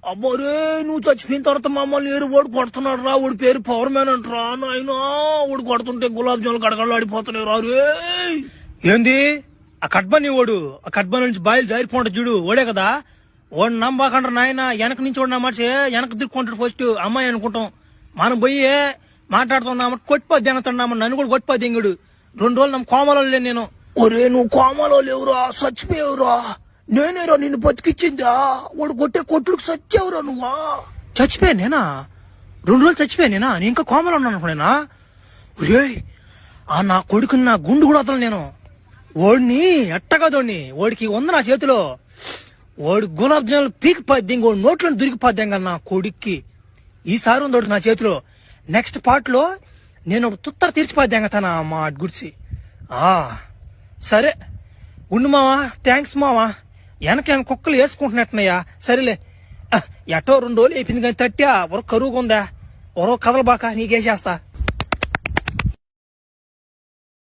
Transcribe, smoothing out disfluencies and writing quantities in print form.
అబ్బోరే నువ్వు చచ్చిపోయిన తర్వాత మమ్మల్ని ఏరు ఓడి కొడుతున్నాడు రా. ఓడి పేరు పవర్ మ్యాన్ అంటరా నాయన. ఓడి కొడుతుంటే గులాబ్ జాములు గడగడలు ఆడిపోతున్నాయి రా. రే ఏంది ఆ కట్బని ఓడు, ఆ కట్బని నుంచి బాయిలు జారిపోంట చూడు, ఓడే కదా. ఓడి నమ్మకంటారు నాయన. వెనక నుంచి ఓడి నమ్మాచి వెనక దిక్కుంటాడు ఫస్ట్ అమ్మాయి అనుకుంటాం. మనం పోయి మాట్లాడుతున్నాం కొట్టిపోద్ది అనుతున్నాం. నన్ను కూడా కొట్టిపోద్ది ఇంగుడు. 2 రోజులు నమ్మ కోమలో లేను నేను. ఒరే నువ్వు కోమలో లేవురా, చచ్చిపోయావురా. నేనేరా నిన్ను బతికిచ్చిందా? వాడు కొట్టే కొట్టుకు చచ్చావురా నువ్వా. చచ్చిపోయా నేనా? 2 రోజులు చచ్చిపోయా నేనా? నేను ఇంకా కోమలో ఉన్నాను అనుకునేనా? ఒరే ఆ నా కొడుకుని నా గుండు కూడా వదలను నేను. ఓడిని ఎట్టగదోడిని, ఓడికి ఉంది నా చేతిలో. ఓడి గులాబ్ జాములు పీకి పద్ది, ఇంకోటి నోట్లో దొరికిపోద్దాం కదా నా కొడుక్కి. ఈసారి ఉంది ఒకటి నా చేతిలో. నెక్స్ట్ పార్ట్ లో నేను ఒక తుత్తర తీర్చిపోద్దాం కదా తన మా గుడిసి. సరే ఉండు మావా, థ్యాంక్స్ మావా. వెనక కుక్కలు వేసుకుంటున్నట్టున్నాయా? సరేలే ఎటో 2 రోజులు అయిపోయింది కానీ తట్టా ఒర కరువుగా ఉందా, ఒరో కదలబాక నీకేసేస్తా.